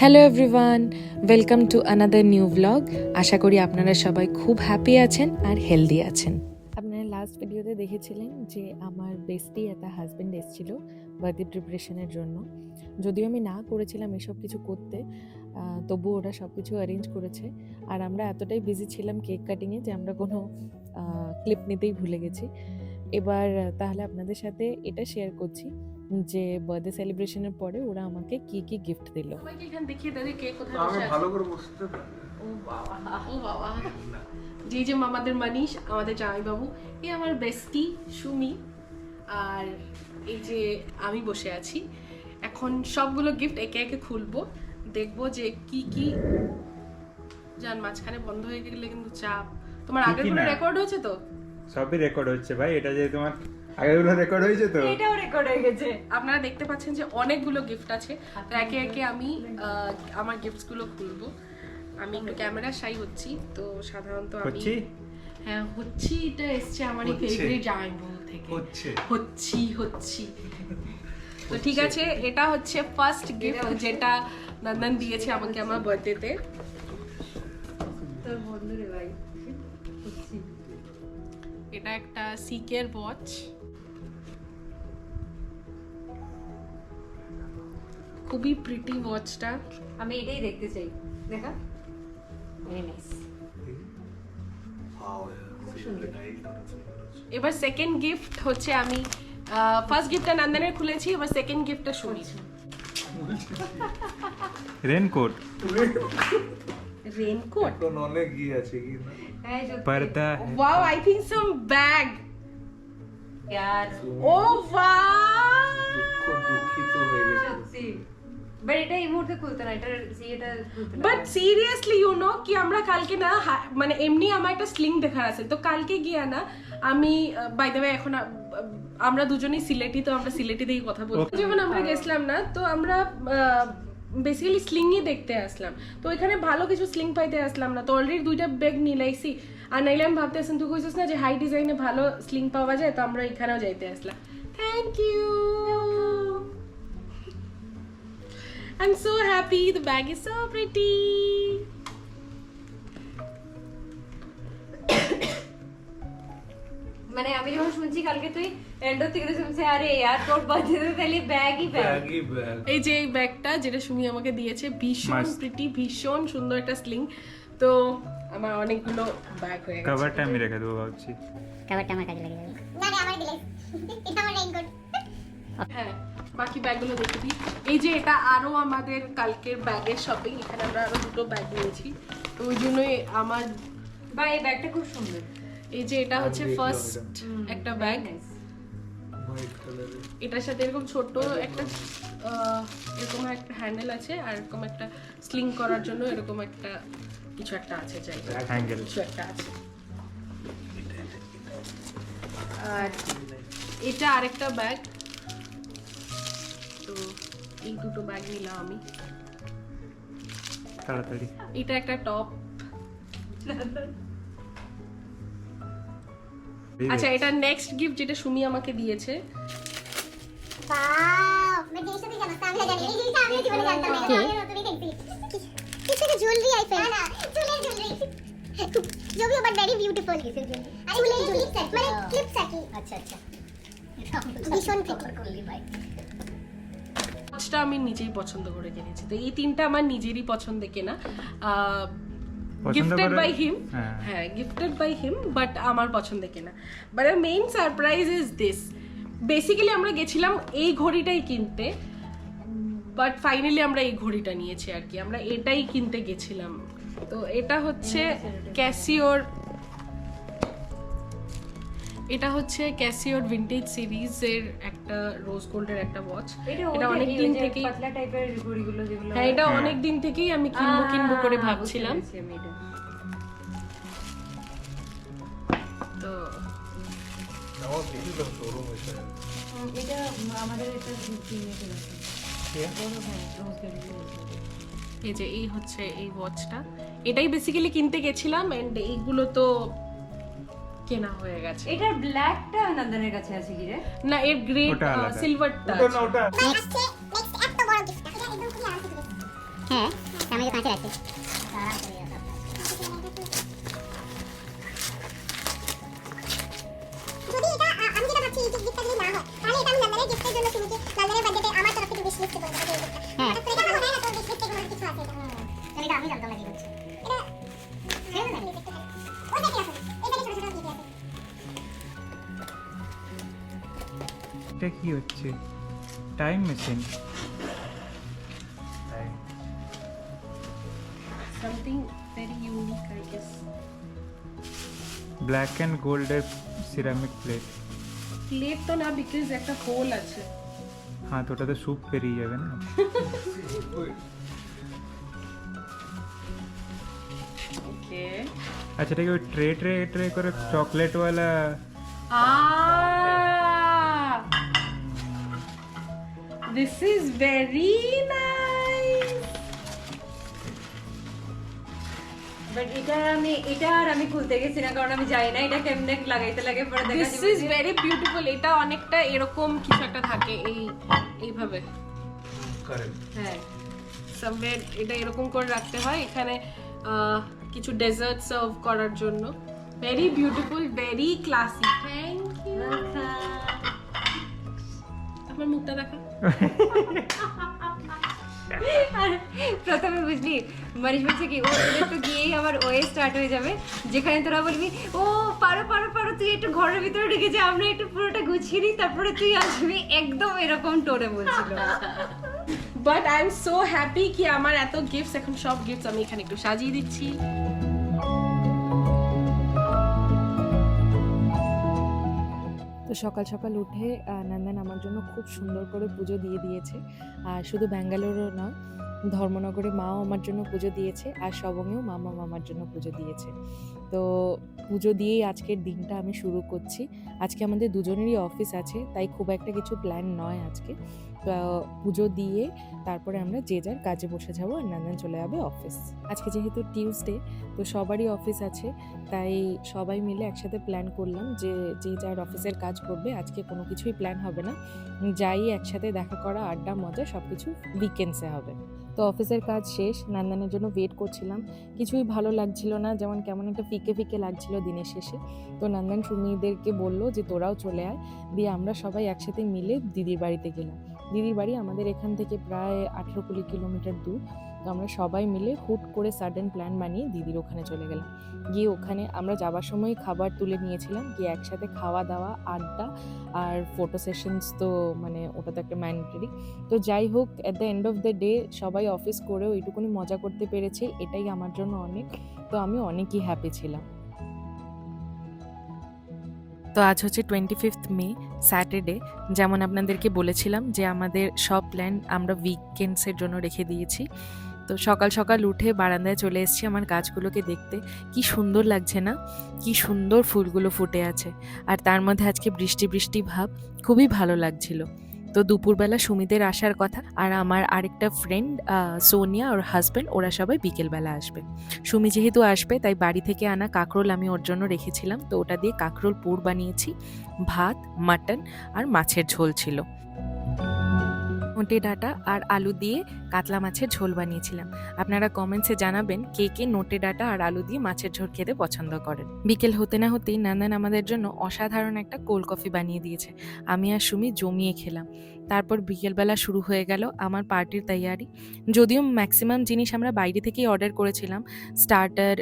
Hello everyone, welcome to another new blog. আশা করি আপনারা সবাই খুব হ্যাপি আছেন আর হেলদি আছেন। আপনারা লাস্ট ভিডিওতে দেখেছিলেন যে আমার বেস্টি একটা হাজব্যান্ড এসেছিল বার্থডে প্রিপারেশনের জন্য। যদিও আমি না করেছিলাম এসব কিছু করতে, তবু ওরা সব কিছু অ্যারেঞ্জ করেছে। আর আমরা এতটাই বিজি ছিলাম কেক কাটিংয়ে যে আমরা কোনো ক্লিপ নিতেই ভুলে গেছি। এবার তাহলে আপনাদের সাথে এটা শেয়ার করছি যে বার্থডে সেলিব্রেশনের পরে ওরা আমাকে কি কি গিফট দিল। সবাইকে এখানে দেখিয়ে দাও যে কে কোথায় আমি বসে আছে। ভালো করে বসতে পারি। ও বাবা যে আমাদের মানিশ, আমাদের জামাইবাবু, এই আমার বেস্টি সুমি, আর এই যে আমি বসে আছি। এখন সবগুলো গিফট একে একে খুলবো, দেখবো যে কি কি। জান মাঝখানে বন্ধ হয়ে গেলে কিন্তু চাপ। তোমার আগের গুলো রেকর্ড হয়েছে তো? সবই রেকর্ড হচ্ছে ভাই, এটা যে তোমার আগেরগুলো রেকর্ড হয়েছে তো? এটাও রেকর্ড হয়ে গেছে। আপনারা দেখতে পাচ্ছেন যে অনেকগুলো গিফট আছে, তো একে একে আমি আমার গিফটস গুলো খুলবো। আমি একটু ক্যামেরা শাই হচ্ছি, তো সাধারণত আমি হ্যাঁ হচ্ছি, এটা এসছে আমার এই ফেভারিট জামাইবাবু থেকে। হচ্ছি তো ঠিক আছে, এটা হচ্ছে ফার্স্ট গিফট যেটা নন্দন দিয়েছে আমাকে আমার বার্থডেতে। তোর বন্ধু রে ভাই, এটা একটা সিকের ওয়াচ। খুবই প্রিটি ওয়াচটা, আমি এটাই দেখতে চাই। দেখা, ভেরি নাইস। এবার সেকেন্ড গিফট হচ্ছে আমি ফার্স্ট গিফটটা নন্দনের খুলেছি, এবার সেকেন্ড গিফটটা শুনি। রেনকোট। রেনকোট এখন অনেক ই আছে কি না? হ্যাঁ সত্যি। পর্দা। Wow, I think some bag. यार ও ওয়াও, দুঃখিত হয়ে গেছে। সত্যি। বাট এটা এই মুহূর্তে খুলতে না, এটা খুলতে না। বাট সিরিয়াসলি ইউ নো কি আমরা কালকে না মানে এমনি আমার একটা স্লিং দেখার আছে, তো কালকে গিয়া না আমি বাই দ্য ওয়ে এখন আমরা দুজনেই সিলেটি, তো আমরা সিলেটি দিয়েই কথা বলছি। যখন আমরা গেছিলাম না, তো আমরা বেসিক্যালি স্লিংই দেখতে আসলাম, তো এখানে ভালো কিছু স্লিং পাইতে আসলাম না, তো অলরেডি দুইটা ব্যাগ নিলাইছি। আর নাইলে আমি ভাবতে আসলাম, তুই কইছিস না যে হাই ডিজাইনে ভালো স্লিং পাওয়া যায়, তো আমরা এখানেও যাইতে আসলাম। Thank you, I'm so happy. The bag is so pretty. মানে আমি যখন শুনছি কালকে তুই এন্ডো থেকে শুনছি, আরে यार তোর বাজেতে তাহলে ব্যাগই ব্যাগ। ব্যাগই ব্যাগ। এই যে এই ব্যাগটা যেটা সুমি আমাকে দিয়েছে, ভীষণ প্রিটি, ভীষণ সুন্দর একটা স্লিং। তো আমার অনেকগুলো ব্যাগ হয়ে গেছে। কভারটা আমি রেখে দেবো ভাবছি। কভারটা আমার কাজে লেগে যাবে। না না, আমার দিলে এটা আমার রেইনকোট। হ্যাঁ, বাকি ব্যাগগুলো দেখে দিই। এই যে এটা আরো আমাদের কালকের ব্যাগের শপিং, এখানে আমরা আরো দুটো ব্যাগ নিয়েছি, তো ওই জন্যই আমার বা এই ব্যাগটা খুব সুন্দর। এই যে এটা হচ্ছে ফার্স্ট একটা ব্যাগ। হোয়াইট কালারের। এটার সাথে এরকম ছোট একটা এরকম একটা হ্যান্ডেল আছে, আর এরকম একটা স্লিং করার জন্য এরকম একটা কিছু একটা আছে, জায়গা হ্যাঙ্গেল। কিছু একটা আছে। আর এটা আরেকটা ব্যাগ। তো এই দুটো ব্যাগ নিলাম আমি। তাড়াতাড়ি। এটা একটা টপ। আচ্ছা, এটা নেক্সট গিফট যেটা সুমি আমাকে দিয়েছে। वाओ, मैं जिनिसটা দেখে জানতাম, আমি জানি এই জিনিসটা আমি জীবনে জানতাম না, আমি নতুনই দেখছি। কিছু একটা জুয়েলারি आई फेल। না, চুলের জুয়েলারি। जो भी बट वेरी ब्यूटीफुल। किसের জুয়েলারি? চুলের জুয়েলারি মানে ক্লিপস আর কি। আচ্ছা আচ্ছা, ভীষণ করলি ভাই। ওয়াচটা আমি নিজেই পছন্দ করে কিনেছি, তো এই তিনটা আমার নিজেরই পছন্দের কেনা, গিফটেড বাই হিম। হ্যাঁ, গিফটেড বাই হিম, বাট আমার পছন্দের কেনা। But the main surprise is this. Basically আমরা গেছিলাম এই ঘড়িটাই কিনতে, বাট ফাইনালি আমরা এই ঘড়িটা নিয়েছি আর কি, আমরা এটাই কিনতে গেছিলাম। তো এটা হচ্ছে ক্যাসিওর, এটা হচ্ছে ক্যাসিওর ভিন্টেজ সিরিজের একটা রোজ গোল্ডের একটা ওয়াচ। এটা অনেক দিন থেকেই পাতলা টাইপের ঘড়িগুলো যেগুলো। হ্যাঁ, এটা অনেক দিন থেকেই আমি কিনবো করে ভাবছিলাম। তো আমার বেশি দাম শোরুম এসে। এটা আমাদের একটা কিনে ফেলেছে। এই যে এই হচ্ছে এই ওয়াচটা, এটাই বেসিক্যালি কিনতে গেছিলাম, এন্ড এইগুলো তো কেনা হয়ে গেছে। এটা ব্ল্যাকটা নন্দনের কাছে আছে কি রে? না, এর গ্রে সিলভারটা। ওটা না, ওটা নেক্সট এত বড় গিফট, এটা একদম খুবই আরামসে হ্যাঁ আমি কাঁচে রাখছি আরাম করে যদি এটা আমি যেটা ভাবছি এই গিফটটা যদি না হয় তাহলে এটা আমি নন্দনের গিফটের জন্য সুমিকে নন্দনের বার্থডেতে আমার তরফ থেকে উইশ লিস্টে বলবো যে হ্যাঁ তো এটা মনে হয় না তোর উইশ লিস্টে কোনো কিছু আছে এটা এটা আমি জানতাম না কি হচ্ছে এটা হ্যাঁ না ওই দেখে আসুন এই দেখে ছোট ছোট গিফট আছে এটা কি হচ্ছে? Time machine. Something very unique I guess. Black and গোল্ডের সিরামিক প্লেট। প্লেট তো না, বিকজ একটা হোল আছে। হ্যাঁ, তো ওটাতে স্যুপ বেরিয়ে যাবে না। ওকে। আচ্ছা, এটাকে ওই ট্রে ট্রে ট্রে করে চকলেটওয়ালা। This is very nice. But এটা আর আমি খুলতে গেছি না, কারণ আমি জানি না এটা কেমনে লাগাইতে লাগে, পরে দেখা This is very beautiful. এটা অনেকটা এরকম কিছু একটা থাকে এইভাবে। হ্যাঁ সামওয়্যার এটা এরকম করে রাখতে হয় এখানে কিছু ডেজার্ট সার্ভ করার জন্য। Very beautiful, very classy. Thank you. আমার মুখটা দেখা। আর প্রথমে বুঝলি মারিশ বলছে কি ও তোদের তো গিয়েই আবার ওয়ে স্টার্ট হয়ে যাবে, যেখানে তোরা বলবি ও পারো পারো পারো তুই একটু ঘরের ভিতরে ঢুকে যা, আমরা একটু পুরোটা গুছিয়ে নিই তারপরে তুই আসবি, একদম এরকম টোরে বলছিল। But I am so happy কি আমার এত গিফটস, এখন সব গিফটস আমি এখানে একটু সাজিয়ে দিচ্ছি। তো সকাল সকাল উঠে নন্দন আমার জন্য খুব সুন্দর করে পুজো দিয়ে দিয়েছে। আর শুধু ব্যাঙ্গালোরও নয়, ধর্মনগরে মাও আমার জন্য পুজো দিয়েছে, আর সবংয়েও মামা মামার জন্য পুজো দিয়েছে। তো পুজো দিয়েই আজকের দিনটা আমি শুরু করছি। আজকে আমাদের দুজনেরই অফিস আছে, তাই খুব একটা কিছু প্ল্যান নয় আজকে। তো পুজো দিয়ে তারপরে আমরা যে যার কাজে বসে যাবো, আর নন্দন চলে যাবে অফিস। আজকে যেহেতু টিউসডে, তো সবারই অফিস আছে, তাই সবাই মিলে একসাথে প্ল্যান করলাম যে যে যার অফিসের কাজ করবে। আজকে কোনো কিছুই প্ল্যান হবে না, যাই একসাথে দেখা করা, আড্ডা, মজা সব কিছু উইকেন্ডসে হবে। তো অফিসের কাজ শেষ, নন্দনের জন্য ওয়েট করছিলাম। কিছুই ভালো লাগছিল না, যেমন কেমন একটা ফিকে ফিকে লাগছিল দিনের শেষে। তো নন্দন সুমিদেরকে বললো যে তোরাও চলে আয়, দিয়ে আমরা সবাই একসাথে মিলে দিদির বাড়িতে গেলাম। দিদির বাড়ি আমাদের এখান থেকে প্রায় 18-20 কিলোমিটার দূর। তো আমরা সবাই মিলে হুট করে সাডেন প্ল্যান বানিয়ে দিদির ওখানে চলে গেলাম। গিয়ে ওখানে আমরা যাবার সময় খাবার তুলে নিয়েছিলাম, গিয়ে একসাথে খাওয়া দাওয়া, আড্ডা আর ফটো সেশনস, তো মানে ওটা তো একটা ম্যান্ডেটরি। তো যাই হোক, at the end of the day সবাই অফিস করেও এইটুকুনি মজা করতে পেরেছে, এটাই আমার জন্য অনেক। তো আমি অনেকই হ্যাপি ছিলাম। তো আজ হচ্ছে 25 মে, স্যাটারডে। যেমন আপনাদেরকে বলেছিলাম যে আমাদের সব প্ল্যান আমরা উইকেন্ডসের জন্য রেখে দিয়েছি। তো সকাল সকাল উঠে বারান্দায় চলে এসেছি আমার গাছগুলোকে দেখতে। কি সুন্দর লাগছে না? কি সুন্দর ফুলগুলো ফুটে আছে, আর তার মধ্যে আজকে বৃষ্টি বৃষ্টি ভাব, খুবই ভালো লাগছিল। তো দুপুরবেলা সুমিদের আসার কথা, আর আমার আরেকটা ফ্রেন্ড সোনিয়া ওর হাজব্যান্ড, ওরা সবাই বিকেলবেলা আসবে। সুমি যেহেতু আসবে, তাই বাড়ি থেকে আনা কাঁকরোল আমি ওর জন্য রেখেছিলাম, তো ওটা দিয়ে কাঁকরোল পুর বানিয়েছি। ভাত, মাটন আর মাছের ঝোল ছিল। নোটে ডাঁটা আর আলু দিয়ে কাতলা মাছের ঝোল বানিয়েছিলাম। আপনারা কমেন্টসে জানাবেন কে কে নোটে ডাঁটা আর আলু দিয়ে মাছের ঝোল খেতে পছন্দ করেন। বিকেল হতে না হতেই নন্দন আমাদের জন্য অসাধারণ একটা কোল্ড কফি বানিয়ে দিয়েছে। আমি আর সুমি জমিয়ে খেলাম। তারপর বিকেলবেলা শুরু হয়ে গেল আমার পার্টির তৈয়ারি। যদিও ম্যাক্সিমাম জিনিস আমরা বাইরে থেকেই অর্ডার করেছিলাম, স্টার্টার,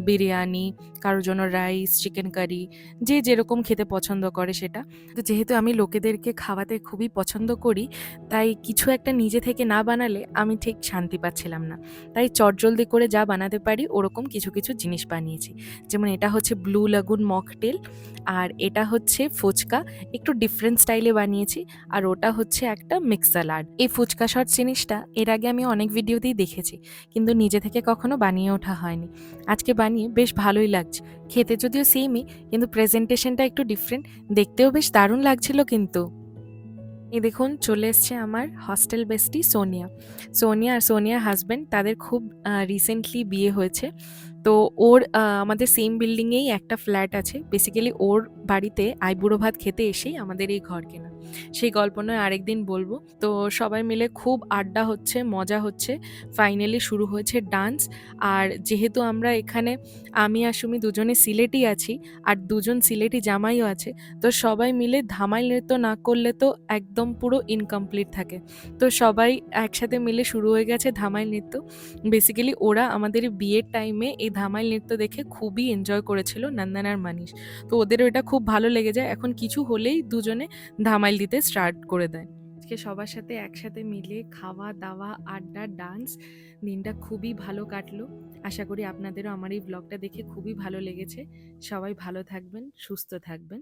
বিরিয়ানি, কারোর জন্য রাইস, চিকেন কারি, যে যেরকম খেতে পছন্দ করে সেটা। তো যেহেতু আমি লোকেদেরকে খাওয়াতে খুবই পছন্দ করি, তাই কিছু একটা নিজে থেকে না বানালে আমি ঠিক শান্তি পাচ্ছিলাম না। তাই চটজলদি করে যা বানাতে পারি ওরকম কিছু কিছু জিনিস বানিয়েছি। যেমন এটা হচ্ছে ব্লু লাগুন মকটেল, আর এটা হচ্ছে ফুচকা, একটু ডিফারেন্ট স্টাইলে বানিয়েছি। আর ওটা হচ্ছে একটা মিক্স স্যালাড। এই ফুচকা শট জিনিসটা এর আগে আমি অনেক ভিডিওতেই দেখেছি, কিন্তু নিজে থেকে কখনো বানিয়ে ওঠা হয়নি। আজকে বানিয়ে বেশ ভালোই লাগছে। খেতে যদিও সেমই, কিন্তু প্রেজেন্টেশনটা একটু ডিফারেন্ট, দেখতেও বেশ দারুণ লাগছিল। কিন্তু এই দেখুন, চলে এসছে আমার হস্টেল বেস্টি সোনিয়া। সোনিয়া আর সোনিয়ার হাজব্যান্ড, তাদের খুব রিসেন্টলি বিয়ে হয়েছে। তো ওর আমাদের সেম বিল্ডিংয়েই একটা ফ্ল্যাট আছে। বেসিক্যালি ওর বাড়িতে আইবুড়ো ভাত খেতে এসেই আমাদের এই ঘর কেনা। সেই গল্প নয় আরেকদিন বলবো। তো সবাই মিলে খুব আড্ডা হচ্ছে, মজা হচ্ছে। ফাইনালি শুরু হয়েছে ডান্স। আর যেহেতু আমরা এখানে আমি আর সুমি দুজনে সিলেটি আছি আর দুজন সিলেটি জামাইও আছে, তো সবাই মিলে ধামাই নৃত্য না করলে তো একদম পুরো ইনকমপ্লিট থাকে। তো সবাই একসাথে মিলে শুরু হয়ে গেছে ধামাই নৃত্য। বেসিক্যালি ওরা আমাদের বিয়ের টাইমে এই ধামাই নৃত্য দেখে খুবই এনজয় করেছিল, নন্দন আর মানিশ। তো ওদেরও এটা খুব ভালো লেগে যায়। এখন কিছু হলেই দুজনে ধামাইল দিতে স্টার্ট করে দেয়। আজকে সবার সাথে একসাথে মিলে খাওয়া দাওয়া আড্ডা ডান্স দিনটা খুবই ভালো কাটলো। আশা করি আপনাদেরও আমার এই ব্লগটা দেখে খুবই ভালো লেগেছে। সবাই ভালো থাকবেন, সুস্থ থাকবেন।